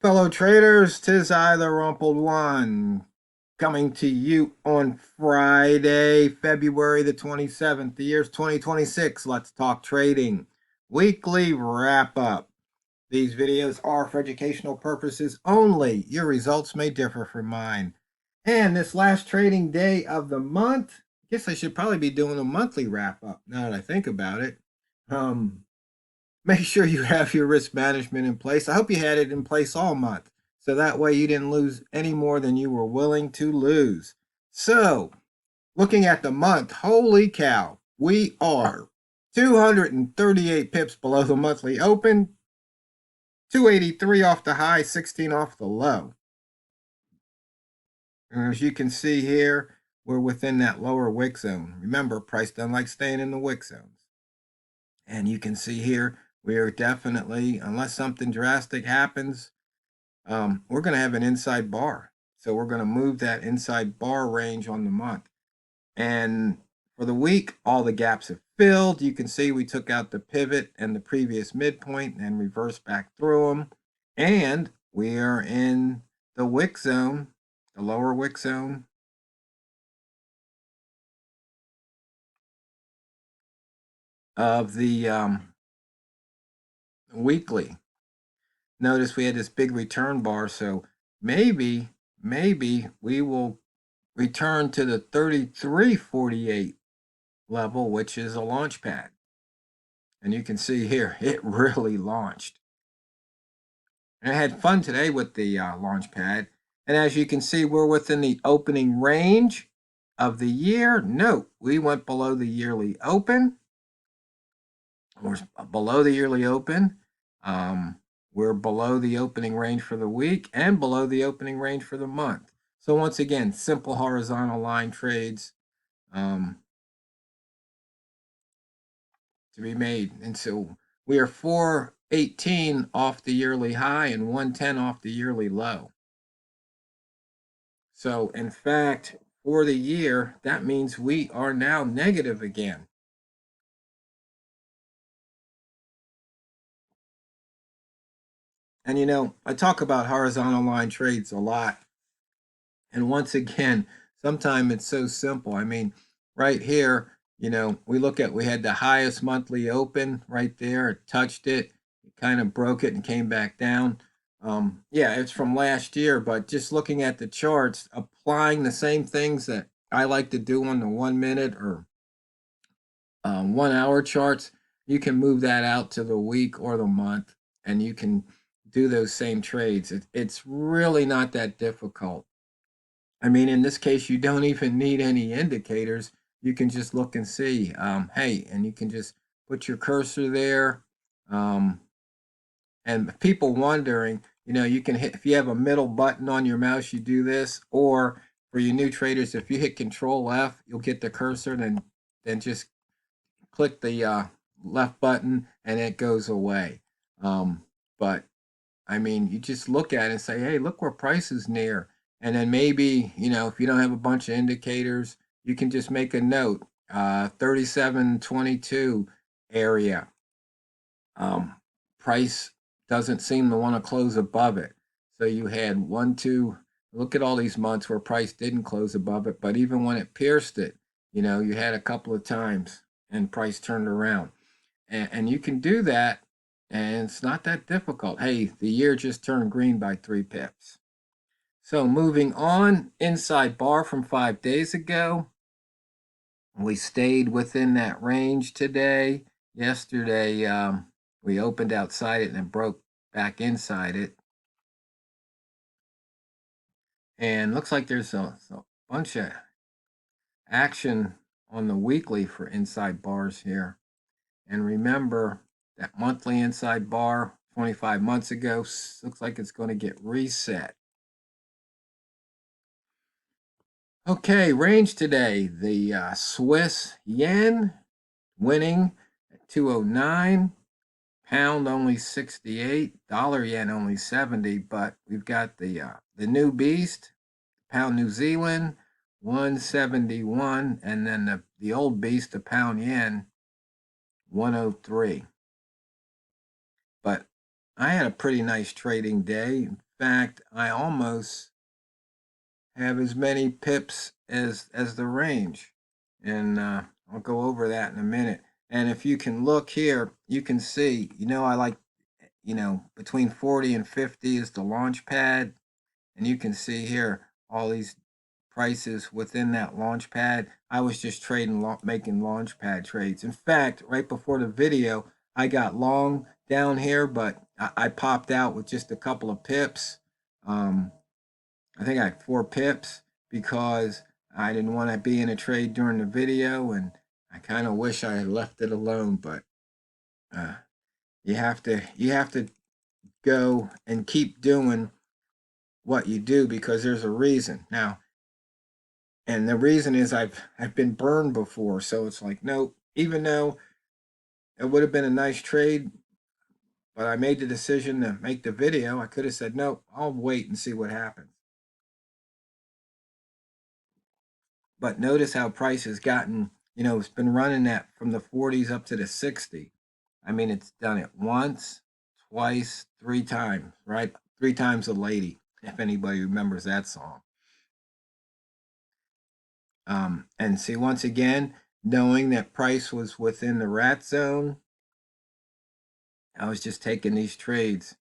Fellow traders, 'tis I, the Rumpled One, coming to you on Friday, February the 27th. The year's 2026. Let's talk trading. Weekly wrap up. These videos are for educational purposes only. Your results may differ from mine. And this last trading day of the month, I guess I should probably be doing a monthly wrap up now that I think about it. Make sure you have your risk management in place. I hope you had it in place all month, so that way you didn't lose any more than you were willing to lose. So, looking at the month, holy cow, we are 238 pips below the monthly open, 283 off the high, 16 off the low. And as you can see here, we're within that lower wick zone. Remember, price doesn't like staying in the wick zones. And you can see here, we are definitely, unless something drastic happens, we're going to have an inside bar. So we're going to move that inside bar range on the month. And for the week, all the gaps have filled. You can see we took out the pivot and the previous midpoint and reversed back through them. And we are in the wick zone, the lower wick zone. Of the weekly. Notice we had this big return bar, so maybe we will return to the 33.48 level, which is a launch pad. And you can see here, it really launched. And I had fun today with the launch pad. And as you can see, we're within the opening range of the year. Note, we went below the yearly open. We're below the yearly open. We're below the opening range for the week and below the opening range for the month. So once again, simple horizontal line trades to be made. And so we are 418 off the yearly high and 110 off the yearly low. So in fact, for the year, that means we are now negative again. And you know, I talk about horizontal line trades a lot. And once again, sometimes it's so simple. I mean, right here, you know, we had the highest monthly open right there. It touched it, it kind of broke it and came back down. Yeah, it's from last year, but just looking at the charts, applying the same things that I like to do on the 1 minute or 1 hour charts, you can move that out to the week or the month, and you can do those same trades. It's really not that difficult. I mean, in this case, you don't even need any indicators. You can just look and see, hey, and you can just put your cursor there. And people wondering, you know, you can hit, if you have a middle button on your mouse, you do this, or for you new traders, if you hit Control F, you'll get the cursor, then just click the left button and it goes away. But I mean, you just look at it and say, hey, look where price is near. And then maybe, you know, if you don't have a bunch of indicators, you can just make a note, 37.22 area. Price doesn't seem to want to close above it. So you had 1, 2, look at all these months where price didn't close above it, but even when it pierced it, you know, you had a couple of times and price turned around. And you can do that, and it's not that difficult. Hey, the year just turned green by 3 pips. So moving on, inside bar from 5 days ago. We stayed within that range today. Yesterday, we opened outside it and it broke back inside it. And looks like there's a bunch of action on the weekly for inside bars here. And remember that monthly inside bar 25 months ago looks like it's going to get reset. Okay, range today. The Swiss yen winning at 209. Pound only 68, dollar yen only 70, but we've got the new beast, pound New Zealand, 171, and then the old beast, the pound yen, 103. But I had a pretty nice trading day. In fact, I almost have as many pips as the range, and I'll go over that in a minute. And if you can look here, you can see, I like, between 40 and 50 is the launch pad, and you can see here all these prices within that launch pad. I was just making launch pad trades. In fact, right before the video, I got long down here, but I popped out with just a couple of pips. Um, I think I had 4 pips because I didn't want to be in a trade during the video, and I kind of wish I had left it alone. But uh, you have to go and keep doing what you do because there's a reason now, and the reason is I've been burned before, so it's like no, even though it would have been a nice trade, but I made the decision to make the video. I could have said no, I'll wait and see what happens. But notice how price has gotten, it's been running that from the 40s up to the 60. I mean, it's done it once, twice, 3 times, right? 3 times a lady, if anybody remembers that song. And see, once again, knowing that price was within the rat zone, I was just taking these trades.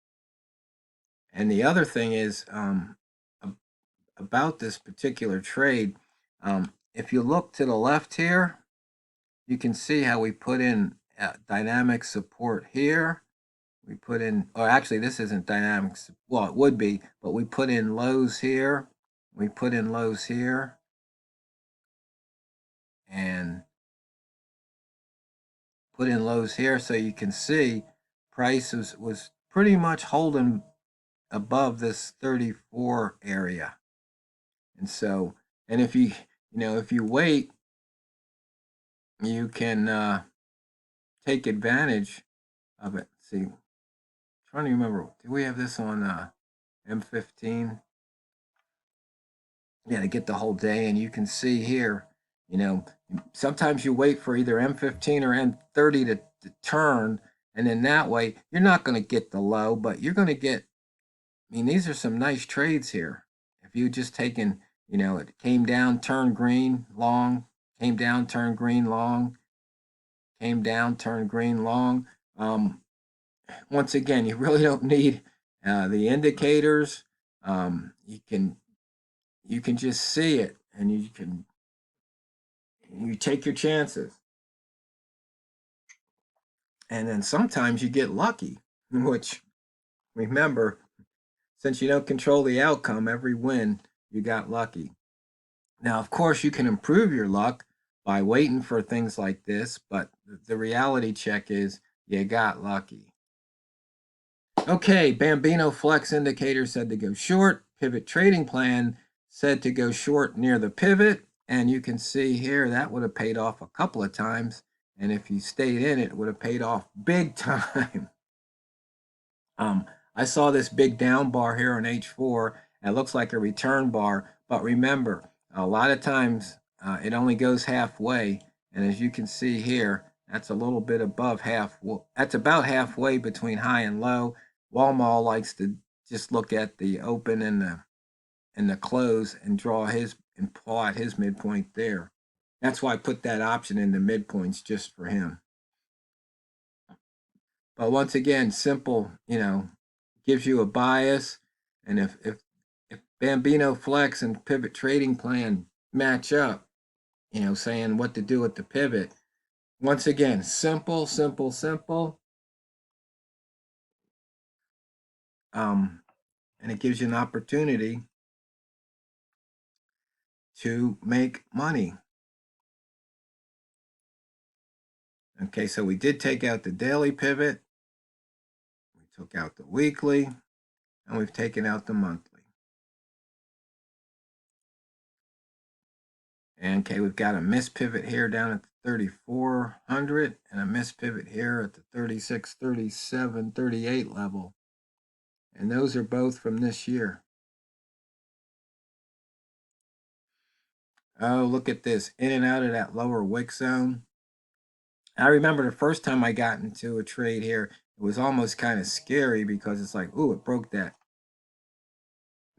And the other thing is about this particular trade, if you look to the left here, you can see how we put in dynamic support here. We put in, or actually, this isn't dynamic. Well, it would be, but we put in lows here. We put in lows here. And put in lows here. So you can see price was pretty much holding above this 34 area. And so, and if you wait, you can take advantage of it. See, I'm trying to remember, do we have this on M15? Yeah, to get the whole day, and you can see here, you know, sometimes you wait for either M15 or M30 to turn, and then that way you're not going to get the low, but you're going to get. I mean, these are some nice trades here. If you just taken, it came down, turned green, long, came down, turned green, long, came down, turned green, long. Once again, you really don't need the indicators. You can just see it, and you take your chances. And then sometimes you get lucky, which, remember, since you don't control the outcome, every win you got lucky. Now, of course, you can improve your luck by waiting for things like this, but the reality check is you got lucky. Okay, Bambino Flex indicator said to go short. Pivot trading plan said to go short near the pivot. And you can see here that would have paid off a couple of times. And if you stayed in it, it would have paid off big time. I saw this big down bar here on H4. It looks like a return bar. But remember, a lot of times it only goes halfway. And as you can see here, that's a little bit above half. Well, that's about halfway between high and low. Walmall likes to just look at the open and the close and pull out his midpoint there. That's why I put that option in the midpoints just for him. But once again, simple, gives you a bias. And if Bambino Flex and Pivot Trading Plan match up, saying what to do at the pivot, once again, simple, simple, simple. And it gives you an opportunity to make money. Okay, so we did take out the daily pivot, we took out the weekly, and we've taken out the monthly. And okay, we've got a missed pivot here down at the 3,400 and a missed pivot here at the 36, 37, 38 level. And those are both from this year. Oh, look at this, in and out of that lower wick zone. I remember the first time I got into a trade here, it was almost kind of scary because it's like, ooh, it broke that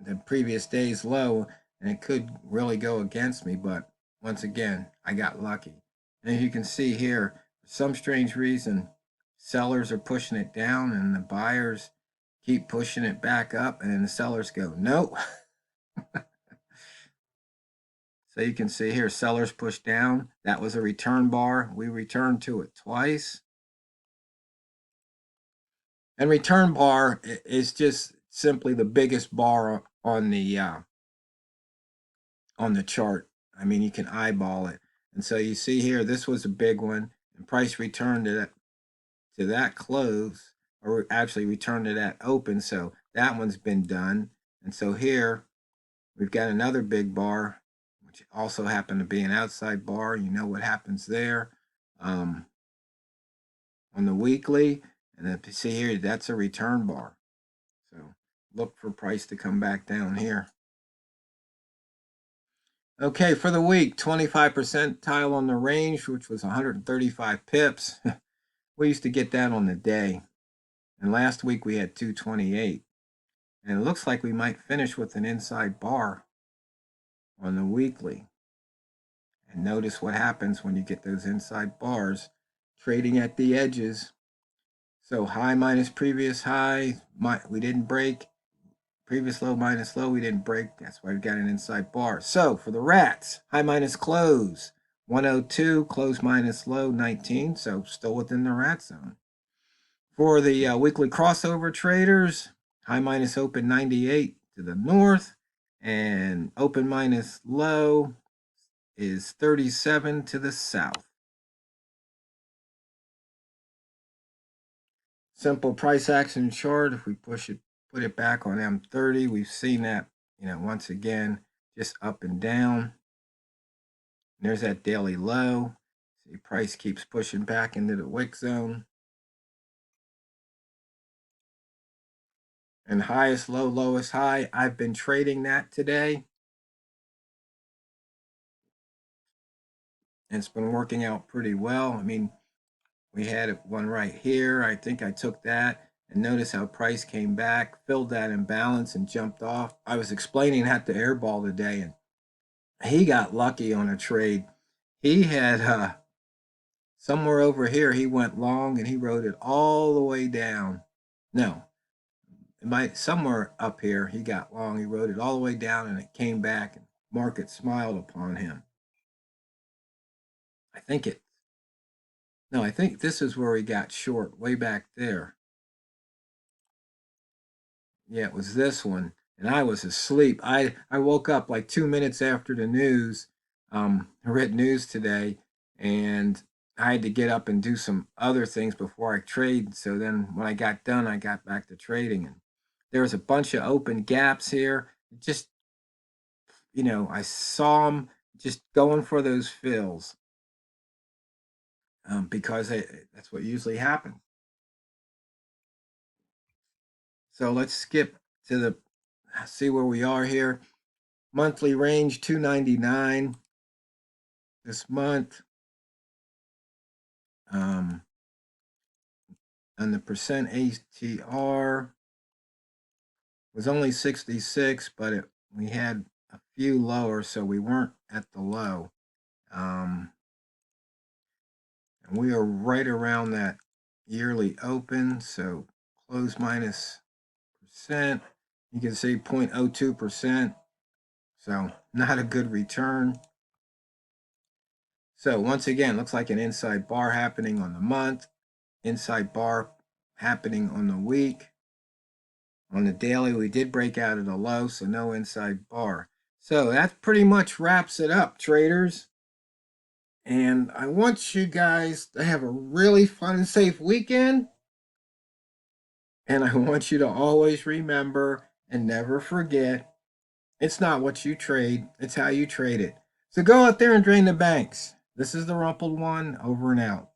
the previous day's low, and it could really go against me, but once again, I got lucky. And as you can see here, for some strange reason, sellers are pushing it down and the buyers keep pushing it back up, and then the sellers go, nope. So you can see here, sellers push down. That was a return bar. We returned to it twice. And return bar is just simply the biggest bar on the chart. I mean, you can eyeball it. And so you see here, this was a big one, and price returned to that close, or actually returned to that open. So that one's been done. And so here we've got another big bar, which also happened to be an outside bar. You know what happens there. On the weekly, and then you see here, that's a return bar. So look for price to come back down here. Okay, for the week, 25 percentile on the range, which was 135 pips. We used to get that on the day. And last week we had 228. And it looks like we might finish with an inside bar on the weekly. And notice what happens when you get those inside bars trading at the edges. So high minus previous high, we didn't break. Previous low minus low, we didn't break. That's why we got an inside bar. So for the rats, high minus close, 102, close minus low, 19. So still within the rat zone. For the weekly crossover traders, high minus open 98 to the north, and open minus low is 37 to the south. Simple price action chart. If we put it back on M30, we've seen that, once again, just up and down. And there's that daily low. See, price keeps pushing back into the wick zone. And highest low, lowest high. I've been trading that today. And it's been working out pretty well. I mean, we had one right here. I think I took that. And notice how price came back, filled that imbalance, and jumped off. I was explaining that to Airball today, and he got lucky on a trade. He had somewhere over here, he went long and he rode it all the way down. No, somewhere up here, he got long. He rode it all the way down and it came back and market smiled upon him. I think this is where he got short, way back there. Yeah, it was this one. And I was asleep. I woke up like 2 minutes after the news, I read news today, and I had to get up and do some other things before I trade. So then when I got done, I got back to trading. And there was a bunch of open gaps here. Just, I saw them just going for those fills because that's what usually happens. So let's skip to see where we are here. Monthly range 299 this month. And the percent ATR was only 66, but we had a few lower, so we weren't at the low. And we are right around that yearly open, so close minus percent. You can see 0.02%, so not a good return. So once again, looks like an inside bar happening on the month, inside bar happening on the week. On the daily, we did break out at a low, so no inside bar. So that pretty much wraps it up, traders. And I want you guys to have a really fun and safe weekend. And I want you to always remember and never forget, it's not what you trade, it's how you trade it. So go out there and drain the banks. This is the Rumpled One, over and out.